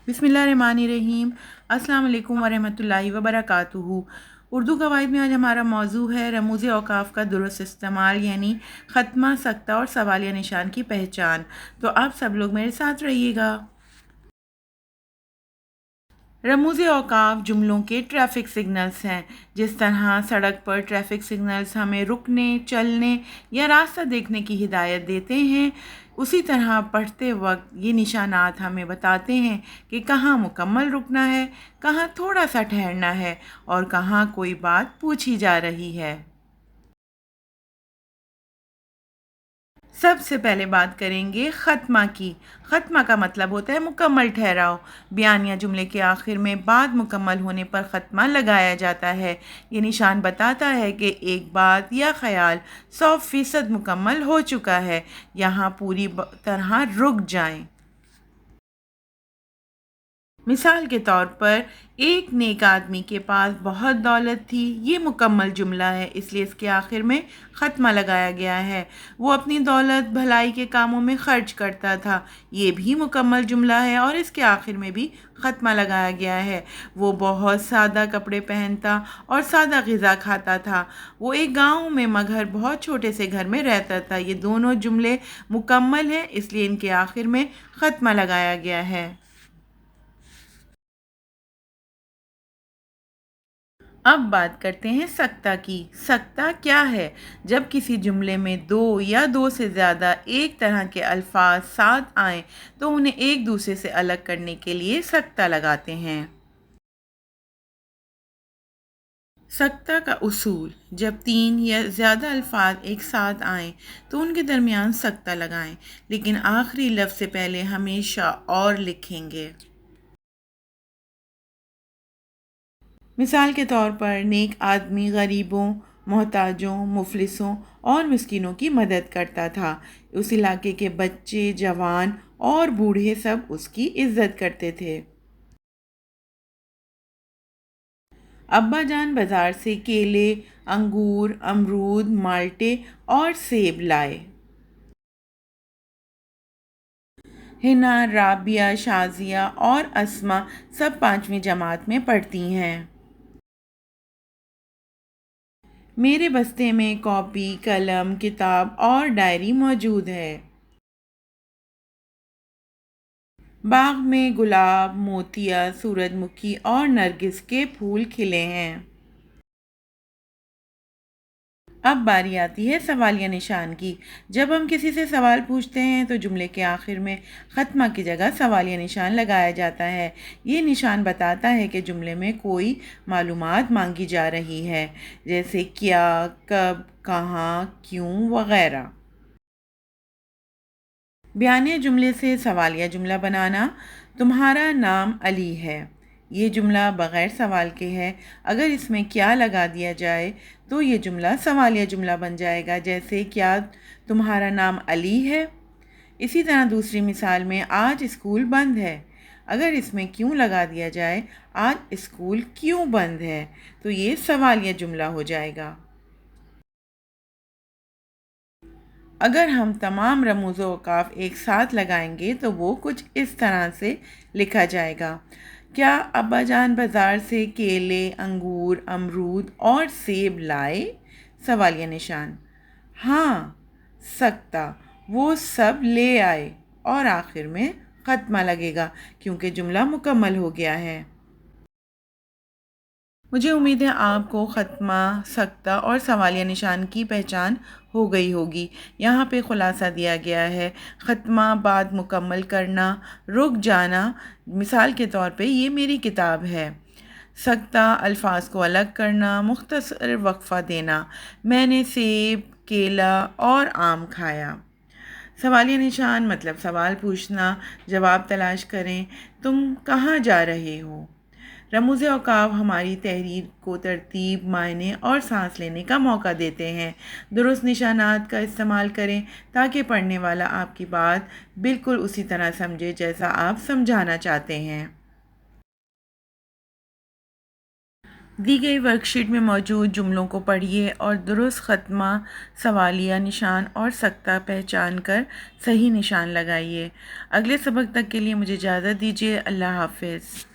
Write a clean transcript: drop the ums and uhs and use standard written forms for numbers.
بسم اللہ الرحمن الرحیم۔ السلام علیکم ورحمۃ اللہ وبرکاتہ۔ اردو قواعد میں آج ہمارا موضوع ہے رموز اوقاف کا درست استعمال، یعنی خطمہ، سکتہ اور سوالیہ نشان کی پہچان۔ تو آپ سب لوگ میرے ساتھ رہیے گا۔ رموز اوقاف جملوں کے ٹریفک سگنلز ہیں۔ جس طرح سڑک پر ٹریفک سگنلز ہمیں رکنے، چلنے یا راستہ دیکھنے کی ہدایت دیتے ہیں، اسی طرح پڑھتے وقت یہ نشانات ہمیں بتاتے ہیں کہ کہاں مکمل رکنا ہے، کہاں تھوڑا سا ٹھہرنا ہے اور کہاں کوئی بات پوچھی جا رہی ہے۔ سب سے پہلے بات کریں گے خاتمہ کی۔ خاتمہ کا مطلب ہوتا ہے مکمل ٹھہراؤ۔ بیان یا جملے کے آخر میں بات مکمل ہونے پر خاتمہ لگایا جاتا ہے۔ یہ نشان بتاتا ہے کہ ایک بات یا خیال 100% مکمل ہو چکا ہے، یہاں پوری طرح رک جائیں۔ مثال کے طور پر، ایک نیک آدمی کے پاس بہت دولت تھی، یہ مکمل جملہ ہے، اس لیے اس کے آخر میں خاتمہ لگایا گیا ہے۔ وہ اپنی دولت بھلائی کے کاموں میں خرچ کرتا تھا، یہ بھی مکمل جملہ ہے اور اس کے آخر میں بھی خاتمہ لگایا گیا ہے۔ وہ بہت سادہ کپڑے پہنتا اور سادہ غذا کھاتا تھا، وہ ایک گاؤں میں مگر بہت چھوٹے سے گھر میں رہتا تھا۔ یہ دونوں جملے مکمل ہیں، اس لیے ان کے آخر میں خاتمہ لگایا گیا ہے۔ اب بات کرتے ہیں سکتہ کی۔ سکتہ کیا ہے؟ جب کسی جملے میں دو یا دو سے زیادہ ایک طرح کے الفاظ ساتھ آئیں تو انہیں ایک دوسرے سے الگ کرنے کے لیے سکتہ لگاتے ہیں۔ سکتہ کا اصول: جب تین یا زیادہ الفاظ ایک ساتھ آئیں تو ان کے درمیان سکتہ لگائیں، لیکن آخری لفظ سے پہلے ہمیشہ اور لکھیں گے۔ مثال کے طور پر، نیک آدمی غریبوں، محتاجوں، مفلسوں اور مسکینوں کی مدد کرتا تھا۔ اس علاقے کے بچے، جوان اور بوڑھے سب اس کی عزت کرتے تھے۔ ابا جان بازار سے کیلے، انگور، امرود، مالٹے اور سیب لائے۔ حنا، رابعہ، شازیہ اور اسما سب 5ویں جماعت میں پڑھتی ہیں۔ میرے بستے میں کاپی، قلم، کتاب اور ڈائری موجود ہے۔ باغ میں گلاب، موتیا، سورج مکھی اور نرگس کے پھول کھلے ہیں۔ اب باری آتی ہے سوالیہ نشان کی۔ جب ہم کسی سے سوال پوچھتے ہیں تو جملے کے آخر میں خاتمہ کی جگہ سوالیہ نشان لگایا جاتا ہے۔ یہ نشان بتاتا ہے کہ جملے میں کوئی معلومات مانگی جا رہی ہے، جیسے کیا، کب، کہاں، کیوں وغیرہ۔ بیانیہ جملے سے سوالیہ جملہ بنانا: تمہارا نام علی ہے۔ یہ جملہ بغیر سوال کے ہے۔ اگر اس میں کیا لگا دیا جائے تو یہ جملہ سوالیہ جملہ بن جائے گا، جیسے کیا تمہارا نام علی ہے؟ اسی طرح دوسری مثال میں، آج اسکول بند ہے۔ اگر اس میں کیوں لگا دیا جائے، آج اسکول کیوں بند ہے، تو یہ سوالیہ جملہ ہو جائے گا۔ اگر ہم تمام رموز و اوقاف ایک ساتھ لگائیں گے تو وہ کچھ اس طرح سے لکھا جائے گا: کیا ابا جان بازار سے کیلے، انگور، امرود اور سیب لائے؟ سوالیہ نشان: ہاں، سکتہ، وہ سب لے آئے، اور آخر میں خاتمہ لگے گا کیونکہ جملہ مکمل ہو گیا ہے۔ مجھے امید ہے آپ کو خاتمہ، سکتہ اور سوالیہ نشان کی پہچان ہو گئی ہوگی۔ یہاں پہ خلاصہ دیا گیا ہے: خاتمہ، بات مکمل کرنا، رک جانا، مثال کے طور پہ یہ میری کتاب ہے۔ سکتہ، الفاظ کو الگ کرنا، مختصر وقفہ دینا، میں نے سیب، کیلا اور آم کھایا۔ سوالیہ نشان مطلب سوال پوچھنا، جواب تلاش کریں: تم کہاں جا رہے ہو؟ رموز اوقاف ہماری تحریر کو ترتیب، معنی اور سانس لینے کا موقع دیتے ہیں۔ درست نشانات کا استعمال کریں تاکہ پڑھنے والا آپ کی بات بالکل اسی طرح سمجھے جیسا آپ سمجھانا چاہتے ہیں۔ دی گئی ورک شیٹ میں موجود جملوں کو پڑھیے اور درست خطمہ، سوالیہ نشان اور سکتہ پہچان کر صحیح نشان لگائیے۔ اگلے سبق تک کے لیے مجھے اجازت دیجیے۔ اللہ حافظ۔